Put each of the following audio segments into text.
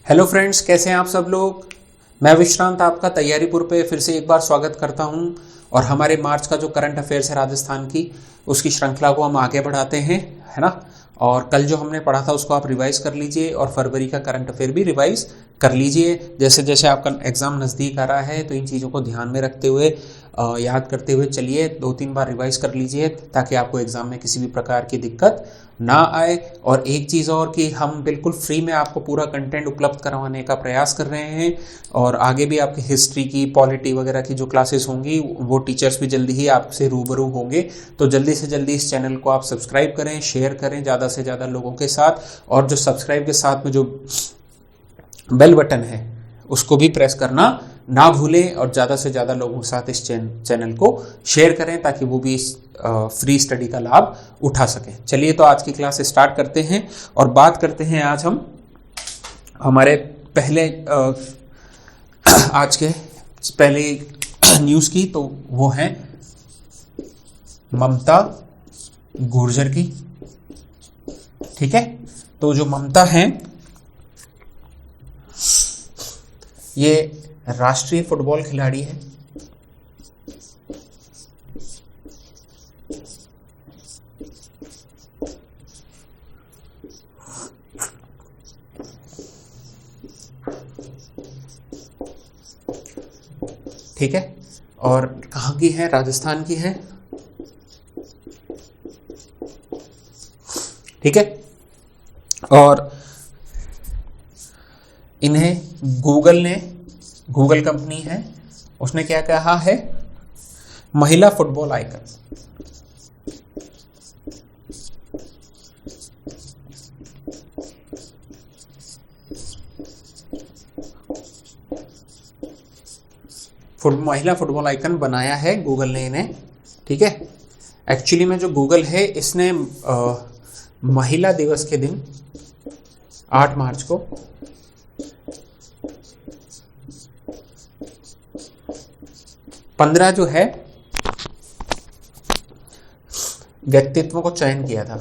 Hello friends, कैसे हैं आप सब लोग। मैं विश्रांत आपका तैयारीपुर पे फिर से एक बार स्वागत करता हूं और हमारे मार्च का जो करंट अफेयर्स है राजस्थान की, उसकी श्रृंखला को हम आगे बढ़ाते हैं, है ना। और कल जो हमने पढ़ा था उसको आप रिवाइज कर लीजिए और फरवरी का करंट अफेयर भी रिवाइज कर लीजिए। जैसे जैसे आपका एग्ज़ाम नज़दीक आ रहा है तो इन चीज़ों को ध्यान में रखते हुए याद करते हुए चलिए, 2-3 बार रिवाइज कर लीजिए ताकि आपको एग्ज़ाम में किसी भी प्रकार की दिक्कत ना आए। और एक चीज़ और कि हम बिल्कुल फ्री में आपको पूरा कंटेंट उपलब्ध करवाने का प्रयास कर रहे हैं और आगे भी आपकी हिस्ट्री की, पॉलिटी वगैरह की जो क्लासेस होंगी वो टीचर्स भी जल्दी ही आपसे रूबरू होंगे। तो जल्दी से जल्दी इस चैनल को आप सब्सक्राइब करें, शेयर करें ज़्यादा से ज़्यादा लोगों के साथ, और जो सब्सक्राइब के साथ में जो बेल बटन है उसको भी प्रेस करना ना भूलें और ज़्यादा से ज़्यादा लोगों के साथ इस चैनल को शेयर करें ताकि वो भी इस फ्री स्टडी का लाभ उठा सकें। चलिए तो आज की क्लास स्टार्ट करते हैं और बात करते हैं आज हम हमारे पहले आज के पहले न्यूज़ की। तो वो है ममता गुर्जर की। ठीक है, तो जो ममता हैं ये राष्ट्रीय फुटबॉल खिलाड़ी है। ठीक है, और कहाँ की है? राजस्थान की है। ठीक है, और इन्हें गूगल कंपनी है, उसने क्या कहा है? महिला फुटबॉल आइकन। महिला फुटबॉल आइकन बनाया है गूगल ने इन्हें। ठीक है, एक्चुअली में जो गूगल है इसने महिला दिवस के दिन 8 मार्च को पंद्रह जो है व्यक्तित्वों को चयन किया था।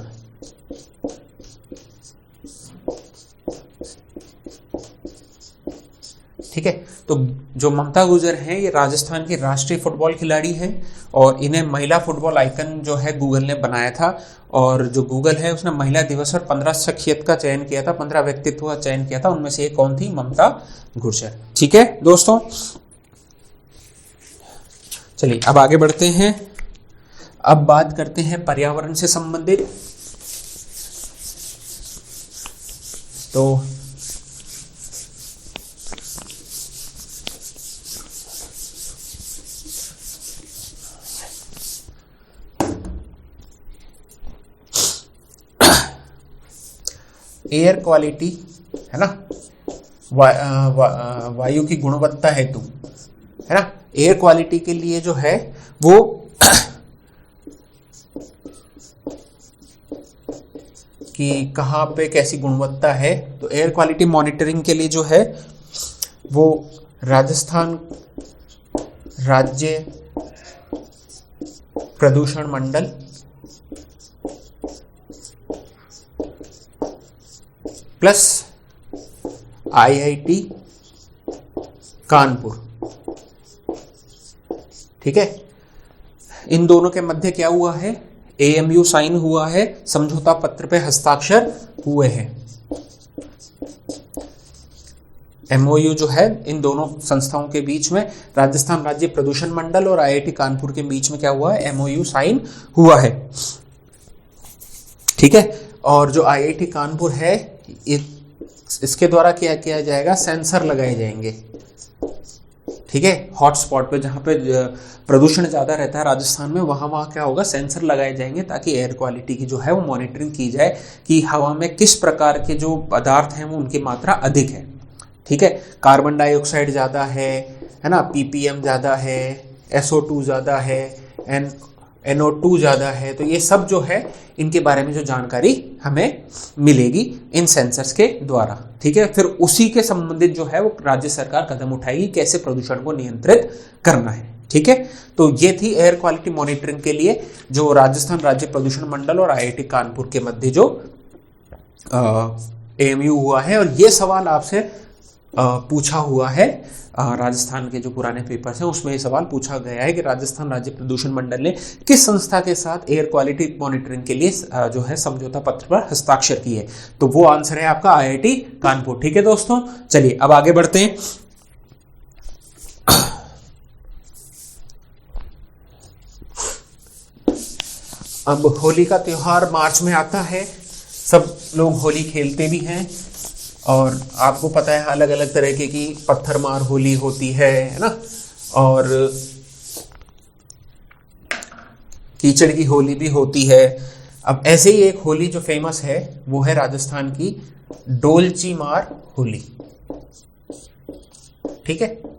ठीक है, तो जो ममता गुर्जर हैं ये राजस्थान की राष्ट्रीय फुटबॉल खिलाड़ी हैं और इन्हें महिला फुटबॉल आइकन जो है गूगल ने बनाया था। और जो गूगल है उसने महिला दिवस और 15 शख्सियत का चयन किया था, 15 व्यक्तित्व का चयन किया था, उनमें से एक कौन थी? ममता गुर्जर। ठीक है दोस्तों, चलिए अब आगे बढ़ते हैं। अब बात करते हैं पर्यावरण से संबंधित। तो एयर क्वालिटी है ना, वायु की गुणवत्ता हेतु, है ना, एयर क्वालिटी के लिए जो है वो कि कहाँ पे कैसी गुणवत्ता है, तो एयर क्वालिटी मॉनिटरिंग के लिए जो है वो राजस्थान राज्य प्रदूषण मंडल प्लस IIT कानपुर। ठीक है, इन दोनों के मध्य क्या हुआ है? AMU साइन हुआ है, समझौता पत्र पे हस्ताक्षर हुए हैं। MOU जो है इन दोनों संस्थाओं के बीच में, राजस्थान राज्य प्रदूषण मंडल और IIT कानपुर के बीच में क्या हुआ है? MOU साइन हुआ है। ठीक है, और जो IIT कानपुर है इसके द्वारा क्या किया जाएगा? सेंसर लगाए जाएंगे। ठीक है, हॉटस्पॉट पे जहाँ पे प्रदूषण ज़्यादा रहता है राजस्थान में, वहाँ क्या होगा? सेंसर लगाए जाएंगे ताकि एयर क्वालिटी की जो है वो मॉनिटरिंग की जाए कि हवा में किस प्रकार के जो पदार्थ हैं वो उनकी मात्रा अधिक है। ठीक है, कार्बन डाइऑक्साइड ज़्यादा है ना, PPM ज़्यादा है, SO2 ज़्यादा है, NO2 ज़्यादा है। तो ये सब जो है इनके बारे में जो जानकारी हमें मिलेगी इन सेंसर्स के द्वारा। ठीक है, फिर उसी के संबंधित जो है वो राज्य सरकार कदम उठाएगी कैसे प्रदूषण को नियंत्रित करना है। ठीक है, तो ये थी एयर क्वालिटी मॉनिटरिंग के लिए जो राजस्थान राज्य प्रदूषण मंडल और IIT कानपुर के मध्य जो AMU हुआ है। और ये सवाल आपसे पूछा हुआ है। राजस्थान के जो पुराने पेपर्स हैं उसमें ये सवाल पूछा गया है कि राजस्थान राज्य प्रदूषण मंडल ने किस संस्था के साथ एयर क्वालिटी मॉनिटरिंग के लिए जो है समझौता पत्र पर हस्ताक्षर किए। तो वो आंसर है आपका IIT कानपुर। ठीक है दोस्तों, चलिए अब आगे बढ़ते हैं। अब होली का त्योहार मार्च में आता है, सब लोग होली खेलते भी हैं और आपको पता है अलग अलग तरीके की पत्थर मार होली होती है ना, और कीचड़ की होली भी होती है। अब ऐसे ही एक होली जो फेमस है वो है राजस्थान की डोलची मार होली। ठीक है,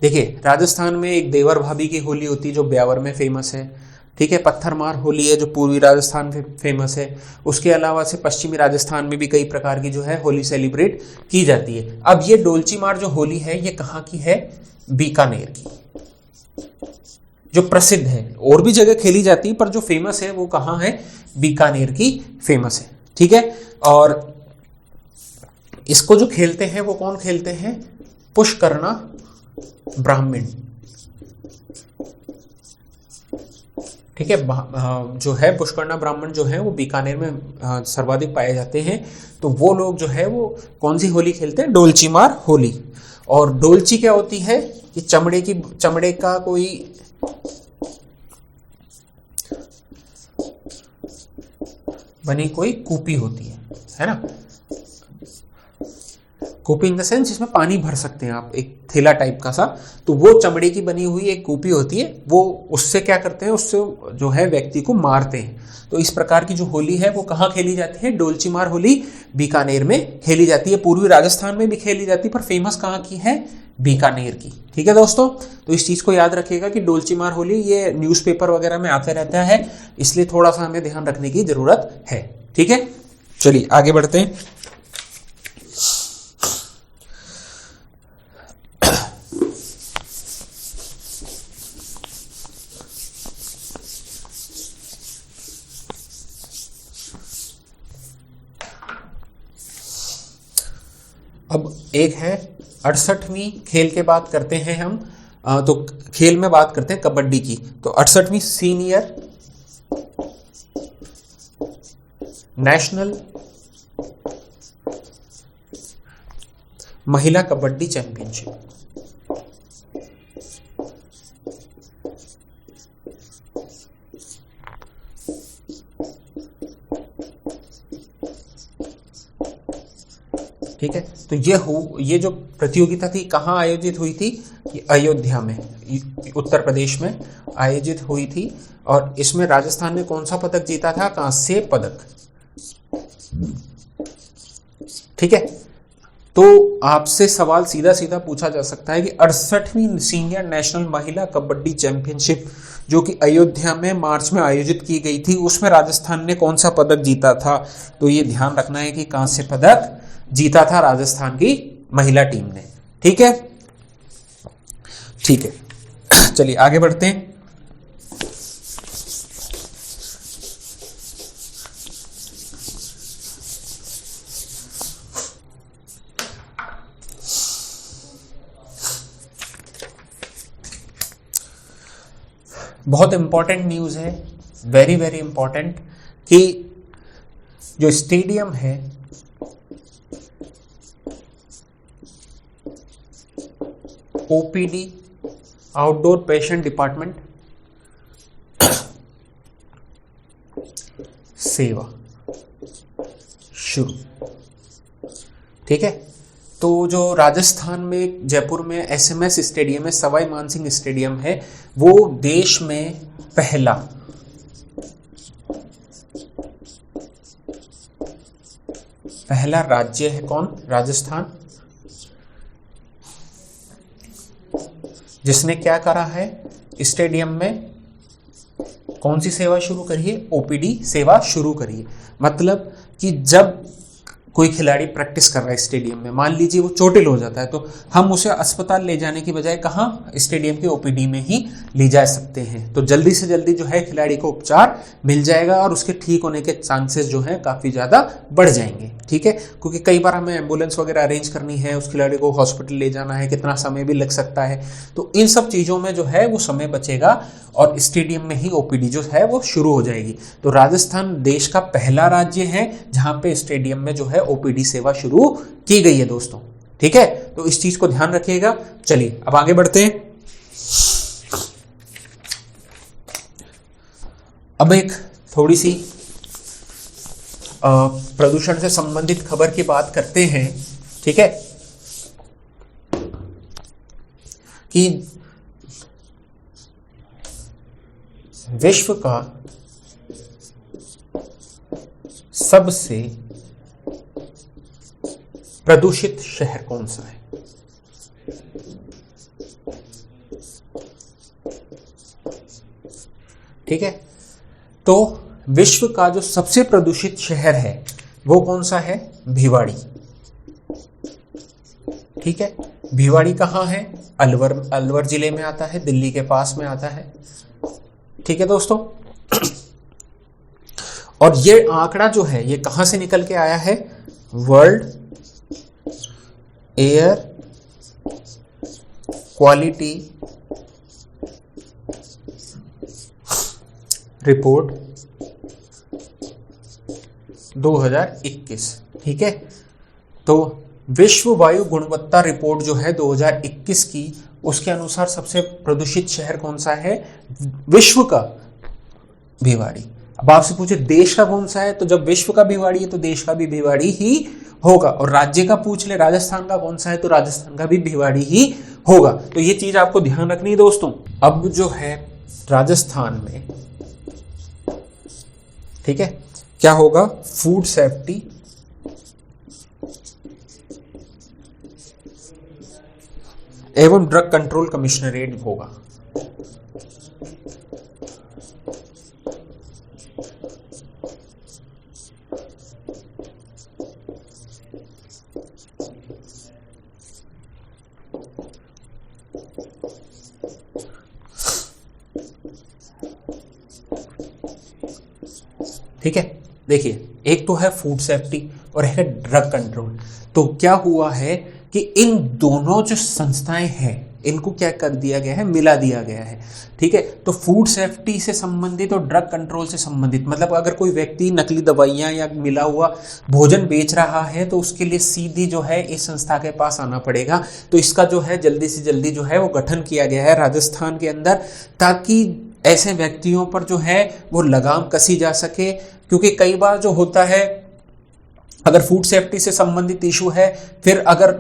देखिए राजस्थान में एक देवर भाभी की होली होती है जो ब्यावर में फेमस है। ठीक है, पत्थर मार होली है जो पूर्वी राजस्थान में फेमस है। उसके अलावा से पश्चिमी राजस्थान में भी कई प्रकार की जो है होली सेलिब्रेट की जाती है। अब ये डोलची मार जो होली है ये कहाँ की है? बीकानेर की, जो प्रसिद्ध है। और भी जगह खेली जाती है पर जो फेमस है वो कहाँ है? बीकानेर की फेमस है। ठीक है, और इसको जो खेलते हैं वो कौन खेलते हैं? पुष्करना ब्राह्मण। ठीक है, जो है पुष्करना ब्राह्मण जो है वो बीकानेर में सर्वाधिक पाए जाते हैं। तो वो लोग जो है वो कौन सी होली खेलते हैं? डोलची मार होली। और डोलची क्या होती है? कि चमड़े का कोई बनी कोई कूपी होती है ना। कूपी इन द सेंस जिसमें पानी भर सकते हैं आप, एक थैला टाइप का सा। तो वो चमड़े की बनी हुई एक कूपी होती है, वो उससे क्या करते हैं? उससे जो है व्यक्ति को मारते हैं। तो इस प्रकार की जो होली है वो कहाँ खेली जाती है? डोलची मार होली बीकानेर में खेली जाती है। पूर्वी राजस्थान में भी खेली जाती है पर फेमस कहाँ की है? बीकानेर की। ठीक है दोस्तों, तो इस चीज को याद रखिएगा कि डोलची मार होली ये न्यूज़पेपर वगैरह में आते रहता है, इसलिए थोड़ा सा हमें ध्यान रखने की जरूरत है। ठीक है, चलिए आगे बढ़ते हैं। अब एक है 68वीं खेल के बात करते हैं हम, तो खेल में बात करते हैं कबड्डी की। तो 68वीं सीनियर नेशनल महिला कबड्डी चैंपियनशिप। ठीक है, तो ये जो प्रतियोगिता थी कहाँ आयोजित हुई थी? अयोध्या में, उत्तर प्रदेश में आयोजित हुई थी। और इसमें राजस्थान ने कौन सा पदक जीता था? कांस्य पदक। ठीक है, तो आपसे सवाल सीधा सीधा पूछा जा सकता है कि 68वीं सीनियर नेशनल महिला कबड्डी चैंपियनशिप जो कि अयोध्या में मार्च में आयोजित की गई थी, उसमें राजस्थान ने कौन सा पदक जीता था? तो ये ध्यान रखना है कि कांस्य पदक जीता था राजस्थान की महिला टीम ने। ठीक है, ठीक है, चलिए आगे बढ़ते हैं। बहुत इंपॉर्टेंट न्यूज़ है, वेरी वेरी इंपॉर्टेंट, कि जो स्टेडियम है OPD आउटडोर पेशेंट डिपार्टमेंट सेवा शुरू। ठीक है, तो जो राजस्थान में जयपुर में SMS स्टेडियम है, सवाई मानसिंह स्टेडियम है, वो देश में पहला राज्य है। कौन? राजस्थान, जिसने क्या करा है? स्टेडियम में कौन सी सेवा शुरू करिए? OPD सेवा शुरू करिए। मतलब कि जब कोई खिलाड़ी प्रैक्टिस कर रहा है स्टेडियम में, मान लीजिए वो चोटिल हो जाता है, तो हम उसे अस्पताल ले जाने की बजाय कहाँ, स्टेडियम के ओपीडी में ही ले जा सकते हैं। तो जल्दी से जल्दी जो है खिलाड़ी को उपचार मिल जाएगा और उसके ठीक होने के चांसेस जो है काफ़ी ज़्यादा बढ़ जाएंगे। ठीक है, क्योंकि कई बार हमें एम्बुलेंस वगैरह अरेंज करनी है, उस खिलाड़ी को हॉस्पिटल ले जाना है, कितना समय भी लग सकता है। तो इन सब चीज़ों में जो है वो समय बचेगा और स्टेडियम में ही ओपीडी जो है वो शुरू हो जाएगी। तो राजस्थान देश का पहला राज्य है जहां पे स्टेडियम में जो है ओपीडी सेवा शुरू की गई है दोस्तों। ठीक है, तो इस चीज को ध्यान रखिएगा। चलिए अब आगे बढ़ते हैं। अब एक थोड़ी सी प्रदूषण से संबंधित खबर की बात करते हैं। ठीक है, कि विश्व का सबसे प्रदूषित शहर कौन सा है? ठीक है, तो विश्व का जो सबसे प्रदूषित शहर है वो कौन सा है? भिवाड़ी। ठीक है, भिवाड़ी कहाँ है? अलवर जिले में आता है, दिल्ली के पास में आता है। ठीक है दोस्तों, और ये आंकड़ा जो है ये कहां से निकल के आया है? World air quality report 2021। ठीक है, तो विश्व वायु गुणवत्ता रिपोर्ट जो है 2021 की, उसके अनुसार सबसे प्रदूषित शहर कौन सा है विश्व का? भिवाड़ी। अब आपसे पूछे देश का कौन सा है, तो जब विश्व का भिवाड़ी है तो देश का भी भिवाड़ी ही होगा। और राज्य का पूछ ले राजस्थान का कौन सा है, तो राजस्थान का भी भिवाड़ी ही होगा। तो ये चीज आपको ध्यान रखनी है दोस्तों। अब जो है राजस्थान में, ठीक है, क्या होगा? फूड सेफ्टी एवं ड्रग कंट्रोल कमिश्नरेट होगा। ठीक है, देखिए एक तो है फूड सेफ्टी और है ड्रग कंट्रोल। तो क्या हुआ है कि इन दोनों जो संस्थाएं हैं इनको क्या कर दिया गया है? मिला दिया गया है। ठीक है, तो फूड सेफ्टी से संबंधित और ड्रग कंट्रोल से संबंधित, मतलब अगर कोई व्यक्ति नकली दवाइयां या मिला हुआ भोजन बेच रहा है तो उसके लिए सीधी जो है इस संस्था के पास आना पड़ेगा। तो इसका जो है जल्दी से जल्दी जो है वो गठन किया गया है राजस्थान के अंदर, ताकि ऐसे व्यक्तियों पर जो है वो लगाम कसी जा सके। क्योंकि कई बार जो होता है, अगर फूड सेफ्टी से संबंधित इशू है, फिर अगर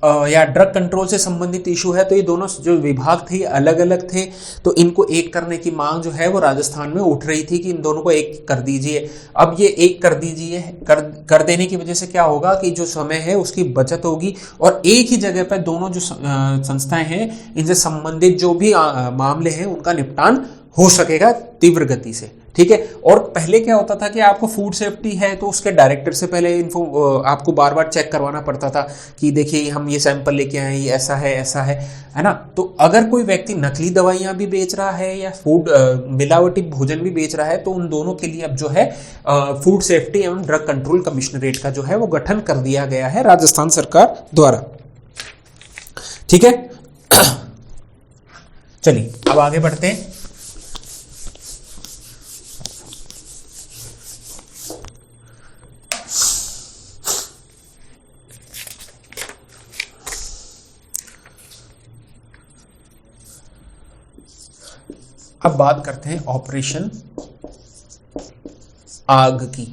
या ड्रग कंट्रोल से संबंधित इशू है, तो ये दोनों जो विभाग थे अलग अलग थे। तो इनको एक करने की मांग जो है वो राजस्थान में उठ रही थी कि इन दोनों को एक कर दीजिए। अब ये एक कर दीजिए, कर देने की वजह से क्या होगा कि जो समय है उसकी बचत होगी और एक ही जगह पर दोनों जो संस्थाएं हैं इनसे संबंधित जो भी मामले हैं उनका निपटान हो सकेगा तीव्र गति से। ठीक है, और पहले क्या होता था कि आपको फूड सेफ्टी है तो उसके डायरेक्टर से पहले इन्फो आपको बार बार चेक करवाना पड़ता था कि देखिए हम ये सैंपल लेके आए, ये ऐसा है ना। तो अगर कोई व्यक्ति नकली दवाइयां भी बेच रहा है या फूड मिलावटी भोजन भी बेच रहा है तो उन दोनों के लिए अब जो है फूड सेफ्टी एवं ड्रग कंट्रोल कमिश्नरेट का जो है वो गठन कर दिया गया है राजस्थान सरकार द्वारा। ठीक है, चलिए अब आगे बढ़ते हैं। अब बात करते हैं ऑपरेशन आग की।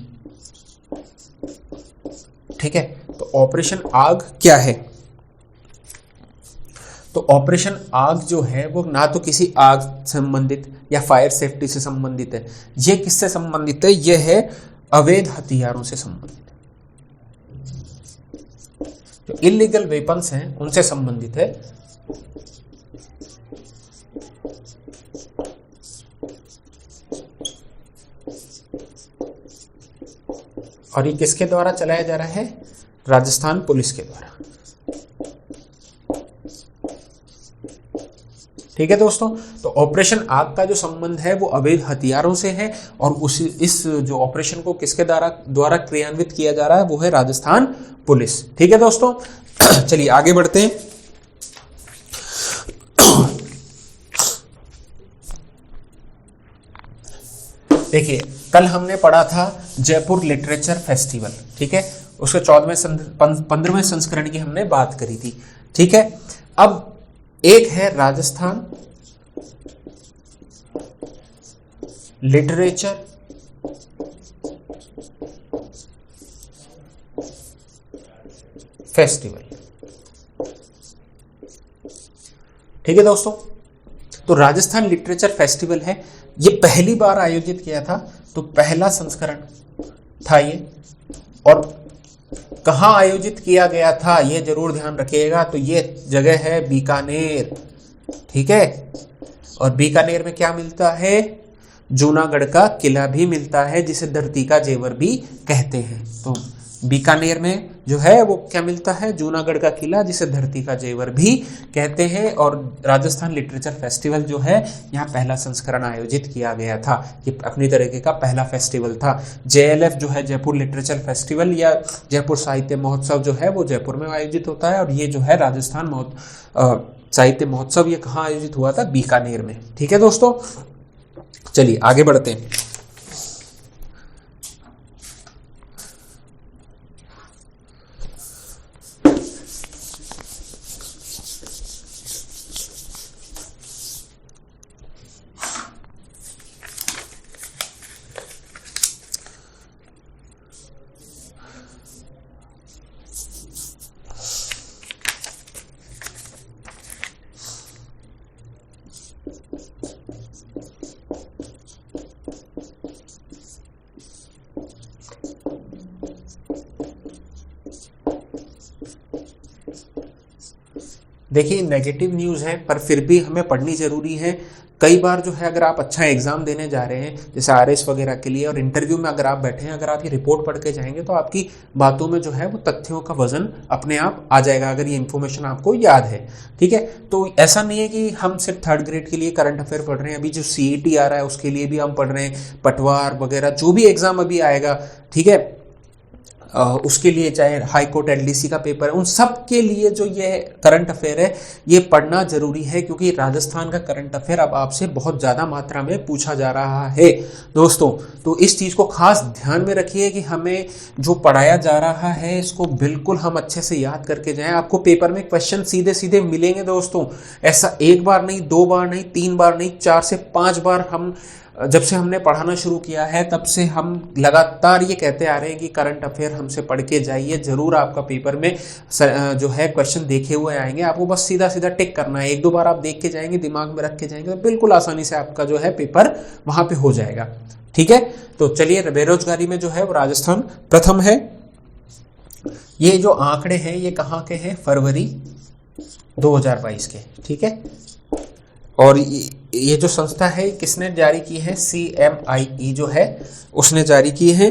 ठीक है, तो ऑपरेशन आग क्या है? तो ऑपरेशन आग जो है वो ना तो किसी आग संबंधित या फायर सेफ्टी से संबंधित है। ये किससे संबंधित है? ये है अवैध हथियारों से संबंधित, जो इलीगल वेपन्स हैं उनसे संबंधित है। और ये किसके द्वारा चलाया जा रहा है? राजस्थान पुलिस के द्वारा। ठीक है दोस्तों, तो ऑपरेशन आग का जो संबंध है वो अवैध हथियारों से है और इस जो ऑपरेशन को किसके द्वारा क्रियान्वित किया जा रहा है वो है राजस्थान पुलिस। ठीक है दोस्तों, चलिए आगे बढ़ते हैं। देखिए, कल हमने पढ़ा था जयपुर लिटरेचर फेस्टिवल, ठीक है, उसके 15वें संस्करण की हमने बात करी थी। ठीक है, अब एक है राजस्थान लिटरेचर फेस्टिवल। ठीक है दोस्तों, तो राजस्थान लिटरेचर फेस्टिवल है, ये पहली बार आयोजित किया था, तो पहला संस्करण था ये। और कहाँ आयोजित किया गया था ये जरूर ध्यान रखिएगा, तो ये जगह है बीकानेर। ठीक है, और बीकानेर में क्या मिलता है? जूनागढ़ का किला भी मिलता है, जिसे धरती का जेवर भी कहते हैं। तो बीकानेर में जो है वो क्या मिलता है? जूनागढ़ का किला, जिसे धरती का जेवर भी कहते हैं। और राजस्थान लिटरेचर फेस्टिवल जो है, यहाँ पहला संस्करण आयोजित किया गया था। ये अपनी तरीके का पहला फेस्टिवल था। JLF जो है, जयपुर लिटरेचर फेस्टिवल या जयपुर साहित्य महोत्सव जो है वो जयपुर में आयोजित होता है। और ये जो है राजस्थान साहित्य महोत्सव, ये कहाँ आयोजित हुआ था? बीकानेर में। ठीक है दोस्तों, चलिए आगे बढ़ते हैं। देखिए, नेगेटिव न्यूज़ है पर फिर भी हमें पढ़नी ज़रूरी है। कई बार जो है, अगर आप अच्छा एग्जाम देने जा रहे हैं जैसे RS वगैरह के लिए, और इंटरव्यू में अगर आप बैठे हैं, अगर आप ये रिपोर्ट पढ़ के जाएंगे तो आपकी बातों में जो है वो तथ्यों का वजन अपने आप आ जाएगा, अगर ये इन्फॉर्मेशन आपको याद है। ठीक है, तो ऐसा नहीं है कि हम सिर्फ 3rd ग्रेड के लिए करंट अफेयर पढ़ रहे हैं, अभी जो CET आ रहा है उसके लिए भी हम पढ़ रहे हैं, पटवार वगैरह जो भी एग्जाम अभी आएगा, ठीक है, उसके लिए, चाहे हाई कोर्ट LDC का पेपर है, उन सब के लिए जो ये करंट अफेयर है ये पढ़ना जरूरी है, क्योंकि राजस्थान का करंट अफेयर अब आपसे बहुत ज़्यादा मात्रा में पूछा जा रहा है दोस्तों। तो इस चीज़ को खास ध्यान में रखिए कि हमें जो पढ़ाया जा रहा है इसको बिल्कुल हम अच्छे से याद करके जाएं। आपको पेपर में क्वेश्चन सीधे सीधे मिलेंगे दोस्तों, ऐसा 1 बार नहीं, 2 बार नहीं, 3 बार नहीं, 4 से 5 बार हम जब से हमने पढ़ाना शुरू किया है तब से हम लगातार ये कहते आ रहे हैं कि करंट अफेयर हमसे पढ़ के जाइए, ज़रूर आपका पेपर में जो है क्वेश्चन देखे हुए आएंगे। आपको बस सीधा सीधा टिक करना है, 1-2 बार आप देख के जाएंगे, दिमाग में रख के जाएंगे, तो बिल्कुल आसानी से आपका जो है पेपर वहाँ पे हो जाएगा। ठीक है, तो चलिए, बेरोजगारी में जो है वो राजस्थान प्रथम है। ये जो आंकड़े हैं ये कहाँ के हैं? फरवरी 2022 के। ठीक है, और ये जो संस्था है किसने जारी की है? CMIE जो है उसने जारी की है।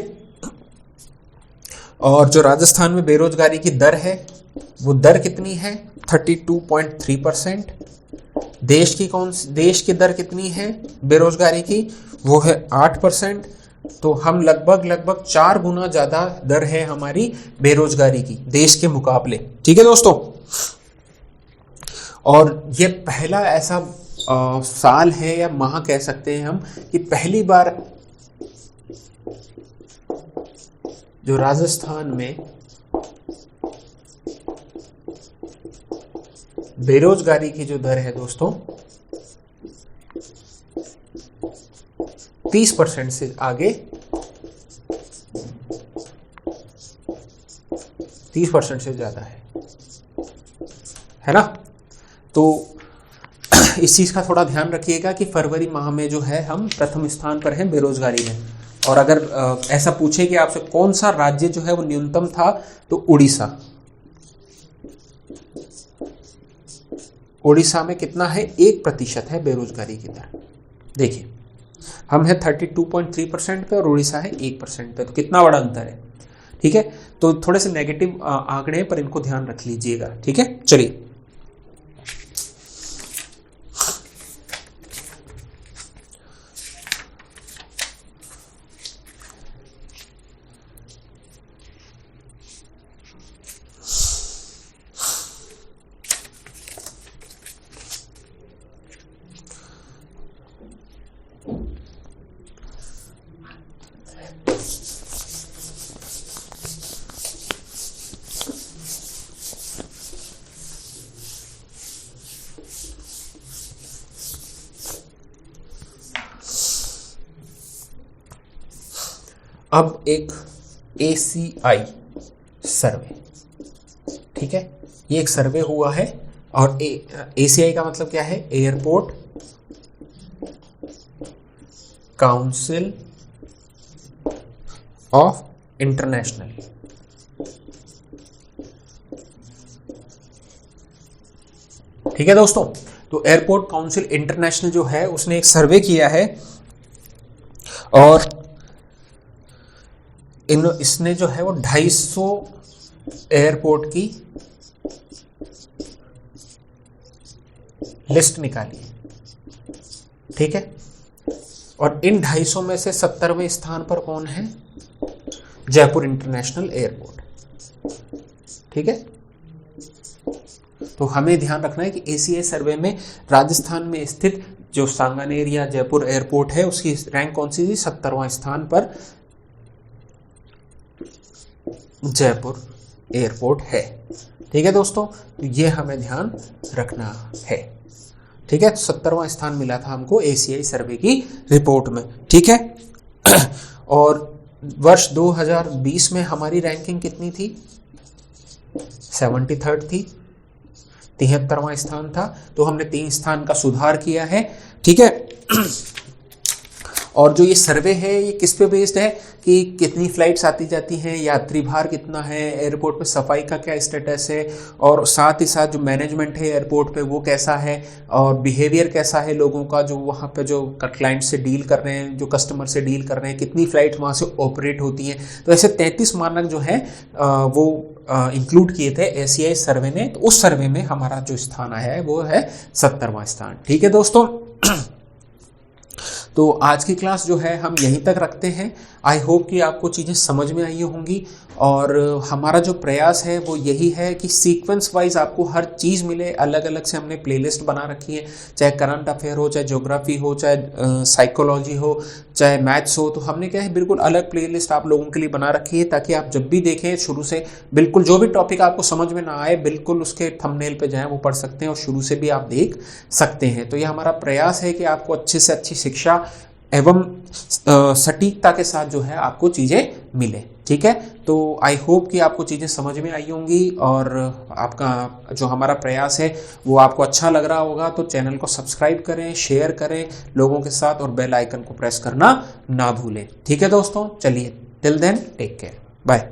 और जो राजस्थान में बेरोजगारी की दर है वो दर कितनी है? 32.3%। देश की दर कितनी है बेरोजगारी की? वो है 8%। तो हम लगभग 4 गुना ज़्यादा दर है हमारी बेरोजगारी की देश के मुकाबले। ठीक है दोस्तों, और ये पहला ऐसा साल है या माह कह सकते हैं हम कि पहली बार जो राजस्थान में बेरोजगारी की जो दर है दोस्तों 30% से आगे, 30% से ज्यादा है ना। तो इस चीज़ का थोड़ा ध्यान रखिएगा कि फरवरी माह में जो है हम प्रथम स्थान पर हैं बेरोजगारी में। और अगर ऐसा पूछे कि आपसे कौन सा राज्य जो है वो न्यूनतम था, तो उड़ीसा। उड़ीसा में कितना है? 1% है बेरोजगारी की दर। देखिए, हम है 32.3% पे और उड़ीसा है 1% पे, तो कितना बड़ा अंतर है। ठीक है, तो थोड़े से नेगेटिव आंकड़े हैं पर इनको ध्यान रख लीजिएगा। ठीक है, चलिए अब एक ACI सर्वे, ठीक है, ये एक सर्वे हुआ है और ACI का मतलब क्या है, एयरपोर्ट काउंसिल ऑफ इंटरनेशनल। ठीक है दोस्तों, तो एयरपोर्ट काउंसिल इंटरनेशनल जो है उसने एक सर्वे किया है और इसने जो है वो 250 एयरपोर्ट की लिस्ट निकाली है। ठीक है, और इन 250 में से 70वें स्थान पर कौन है, जयपुर इंटरनेशनल एयरपोर्ट। ठीक है, तो हमें ध्यान रखना है कि ACI सर्वे में राजस्थान में स्थित जो सांगानेर या जयपुर एयरपोर्ट है उसकी रैंक कौन सी थी, 70वां स्थान पर जयपुर एयरपोर्ट है। ठीक है दोस्तों, तो ये हमें ध्यान रखना है। ठीक है, 70वां स्थान मिला था हमको ACI सर्वे की रिपोर्ट में। ठीक है, और वर्ष 2020 में हमारी रैंकिंग कितनी थी, 73rd थी, 73वां स्थान था, तो हमने 3 स्थान का सुधार किया है। ठीक है, और जो ये सर्वे है ये किस पे बेस्ड है कि कितनी फ्लाइट्स आती जाती हैं, यात्री भार कितना है, एयरपोर्ट पे सफाई का क्या स्टेटस है, और साथ ही साथ जो मैनेजमेंट है एयरपोर्ट पे वो कैसा है, और बिहेवियर कैसा है लोगों का जो वहाँ पे जो क्लाइंट से डील कर रहे हैं, जो कस्टमर से डील कर रहे हैं, कितनी फ्लाइट वहाँ से ऑपरेट होती हैं। तो ऐसे 33 मानक जो है वो इंक्लूड किए थे ACI सर्वे ने। तो उस सर्वे में हमारा जो स्थान आया है वो है 70वां स्थान। ठीक है दोस्तों, तो आज की क्लास जो है हम यहीं तक रखते हैं। आई होप कि आपको चीज़ें समझ में आई होंगी, और हमारा जो प्रयास है वो यही है कि सीक्वेंस वाइज आपको हर चीज़ मिले। अलग अलग से हमने प्लेलिस्ट बना रखी है, चाहे करंट अफेयर हो, चाहे ज्योग्राफी हो, चाहे साइकोलॉजी हो, चाहे मैथ्स हो, तो हमने क्या है बिल्कुल अलग प्लेलिस्ट आप लोगों के लिए बना रखी है, ताकि आप जब भी देखें शुरू से बिल्कुल जो भी टॉपिक आपको समझ में ना आए बिल्कुल उसके थंबनेल पे जाएं, वो पढ़ सकते हैं और शुरू से भी आप देख सकते हैं। तो ये हमारा प्रयास है कि आपको अच्छे से अच्छी शिक्षा एवं सटीकता के साथ जो है आपको चीज़ें मिले। ठीक है, तो आई होप कि आपको चीज़ें समझ में आई होंगी, और आपका जो हमारा प्रयास है वो आपको अच्छा लग रहा होगा। तो चैनल को सब्सक्राइब करें, शेयर करें लोगों के साथ, और बेल आइकन को प्रेस करना ना भूलें। ठीक है दोस्तों, चलिए till then take care, bye.